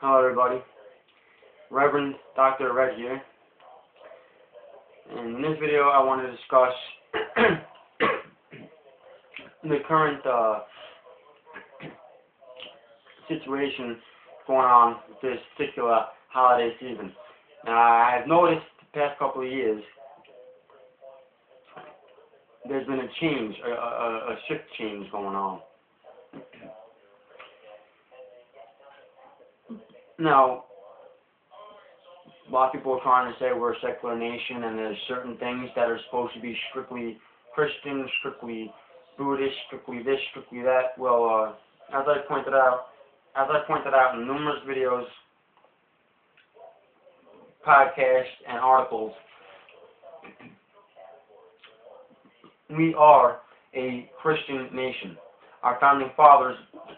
Hello everybody, Reverend Dr. Reg here. In this video I want to discuss the current situation going on with this particular holiday season. Now I've noticed the past couple of years there's been a change, a shift change going on. Now, a lot of people are trying to say we're a secular nation and there's certain things that are supposed to be strictly Christian, strictly Buddhist, strictly this, strictly that. Well, as I pointed out in numerous videos, podcasts, and articles, we are a Christian nation. Our founding fathers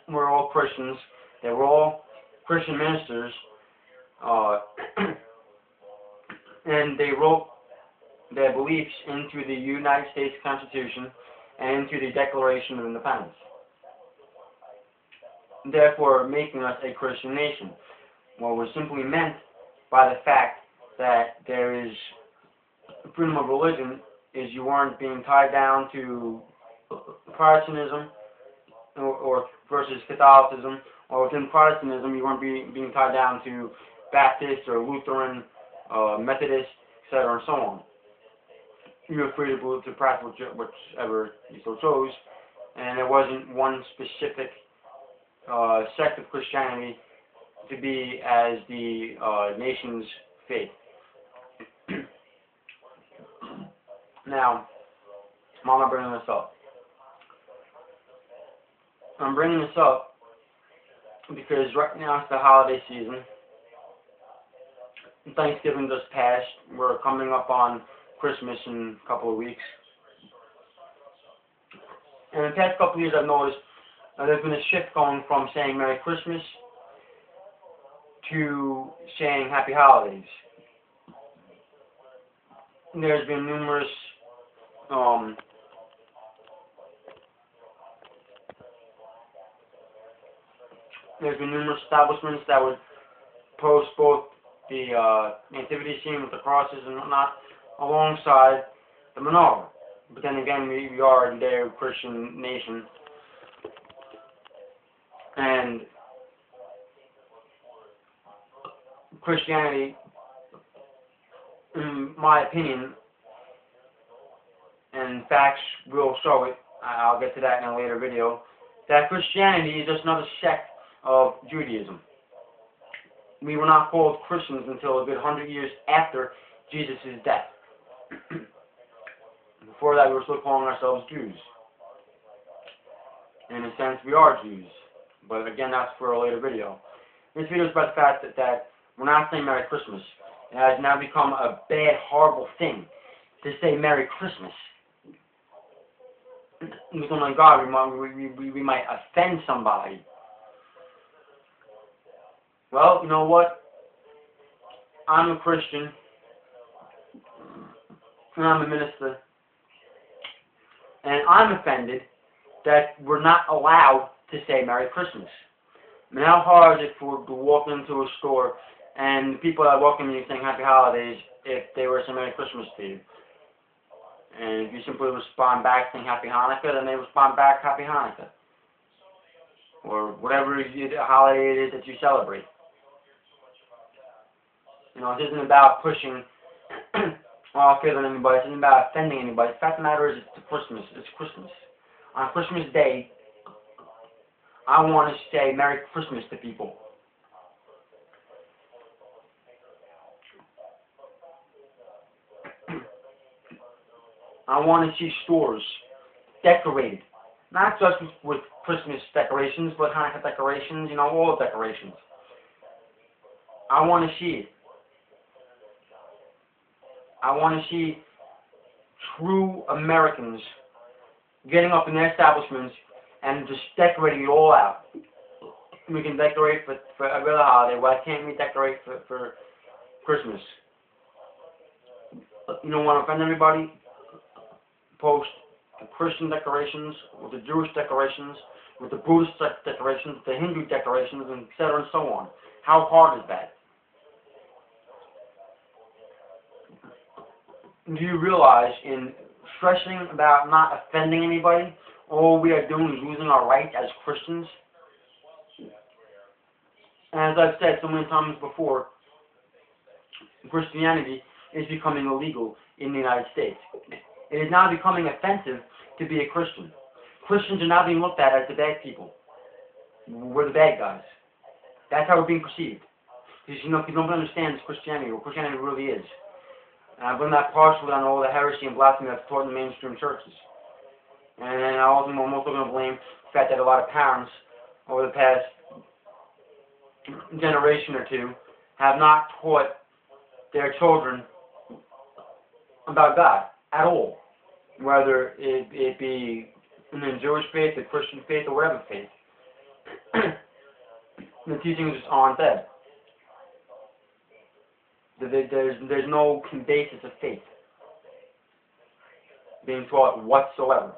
were all Christians. They were all Christian ministers, and they wrote their beliefs into the United States Constitution and into the Declaration of Independence, therefore making us a Christian nation. What was simply meant by the fact that there is freedom of religion is you weren't being tied down to Protestantism or versus Catholicism, or within Protestantism you weren't being tied down to Baptist or Lutheran, Methodist, etc., and so on. You were free to practice whichever you so chose, and there wasn't one specific sect of Christianity to be as the nation's faith. Now, why am I bringing this up? I'm bringing this up because right now it's the holiday season. Thanksgiving just passed. We're coming up on Christmas in a couple of weeks. And in the past couple of years I've noticed there's been a shift going from saying Merry Christmas to saying Happy Holidays. There's been numerous establishments that would post both the nativity scene with the crosses and whatnot alongside the menorah. But then again, we are a Judeo-Christian nation, and Christianity, in my opinion, and facts will show it, I'll get to that in a later video, that Christianity is just another sect of Judaism. We were not called Christians until a good 100 years after Jesus' death. Before that, we were still calling ourselves Jews. In a sense, we are Jews. But again, that's for a later video. This video is about the fact that we're not saying Merry Christmas. It has now become a bad, horrible thing to say Merry Christmas. Because, oh my God, we might offend somebody. Well, you know what? I'm a Christian, and I'm a minister, and I'm offended that we're not allowed to say Merry Christmas. I mean, how hard is it to walk into a store and the people that welcome you saying Happy Holidays if they were saying Merry Christmas to you? And if you simply respond back saying Happy Hanukkah, then they respond back Happy Hanukkah. Or whatever holiday it is that you celebrate. You know, it isn't about pushing off on anybody. It isn't about offending anybody. The fact of the matter is, it's Christmas. It's Christmas. On Christmas Day, I want to say Merry Christmas to people. I want to see stores decorated. Not just with Christmas decorations, but Hanukkah decorations, you know, all decorations. I want to see it. I want to see true Americans getting up in their establishments and just decorating it all out. We can decorate for every other holiday. Why can't we decorate for Christmas? You don't want to offend everybody? Post the Christian decorations with the Jewish decorations, with the Buddhist decorations, the Hindu decorations, and etc. and so on. How hard is that? Do you realize in stressing about not offending anybody, all we are doing is losing our rights as Christians? And as I've said so many times before, Christianity is becoming illegal in the United States. It is now becoming offensive to be a Christian. Christians are now being looked at as the bad people. We're the bad guys. That's how we're being perceived. Because people don't understand Christianity, what Christianity really is. And I blame that partially on all the heresy and blasphemy that's taught in the mainstream churches. And I'm also going to blame the fact that a lot of parents over the past generation or two have not taught their children about God at all, whether it be in the Jewish faith, the Christian faith, or whatever faith. The teachings aren't there. There's no basis of faith being taught whatsoever.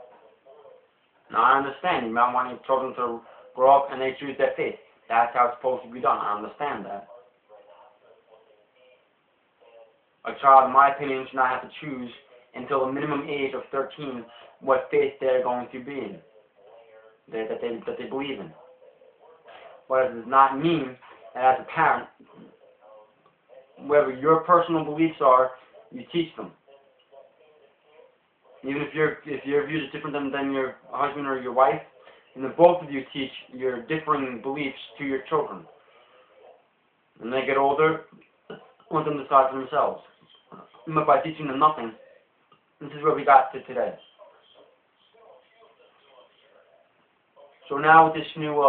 Now I understand you might want your children to grow up and they choose their faith. That's how it's supposed to be done. I understand that. A child, in my opinion, should not have to choose until the minimum age of 13 what faith they're going to be in, that they believe in. But it does not mean that as a parent, whatever your personal beliefs are, you teach them. Even if your views are different than your husband or your wife, and the both of you teach your differing beliefs to your children. When they get older, let them decide for themselves. But by teaching them nothing, this is where we got to today. So now with this new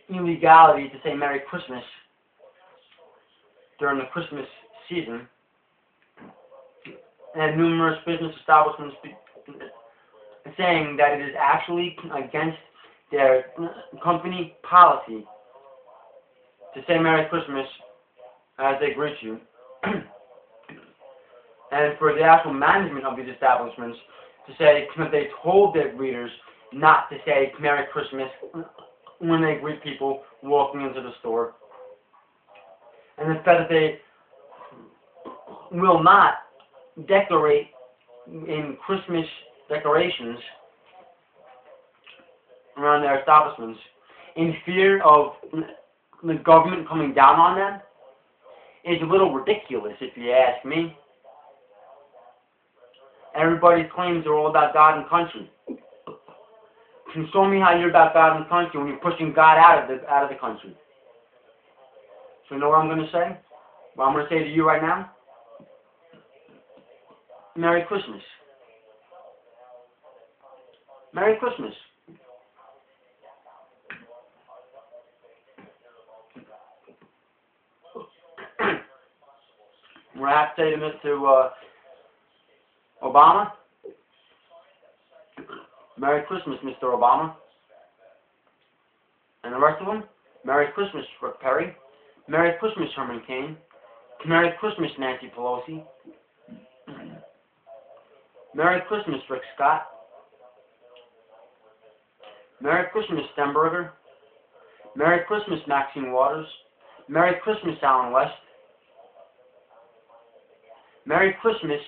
illegality to say Merry Christmas during the Christmas season, and numerous business establishments saying that it is actually against their company policy to say Merry Christmas as they greet you, and for the actual management of these establishments to say that they told their greeters not to say Merry Christmas when they greet people walking into the store, and the fact that they will not decorate in Christmas decorations around their establishments in fear of the government coming down on them is a little ridiculous, if you ask me. Everybody claims they're all about God and country. Can you show me how you're about God and country when you're pushing God out of the country? So you know what I'm going to say? What I'm going to say to you right now? Merry Christmas. Merry Christmas. What I have to say to Mr. Obama? Merry Christmas, Mr. Obama. And the rest of them? Merry Christmas, Rick Perry. Merry Christmas, Herman Cain. Merry Christmas, Nancy Pelosi. Merry Christmas, Rick Scott. Merry Christmas, Stemberger. Merry Christmas, Maxine Waters. Merry Christmas, Alan West. Merry Christmas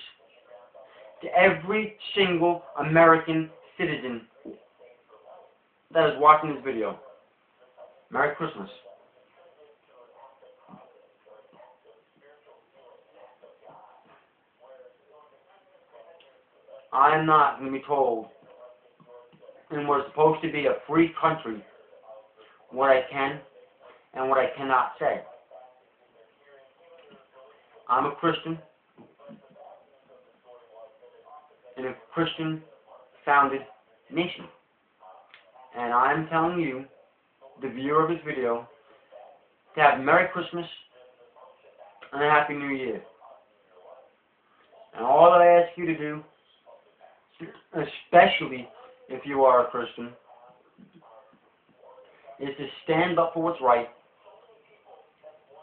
to every single American citizen that is watching this video. Merry Christmas. I am not going to be told in what is supposed to be a free country what I can and what I cannot say. I'm a Christian in a Christian-founded nation. And I'm telling you, the viewer of this video, to have Merry Christmas and a Happy New Year. And all that I ask you to do, especially if you are a Christian, is to stand up for what's right,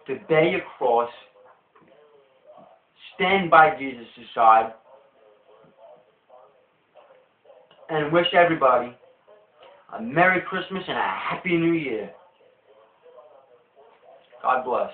to bear your cross, stand by Jesus' side, and wish everybody a Merry Christmas and a Happy New Year. God bless.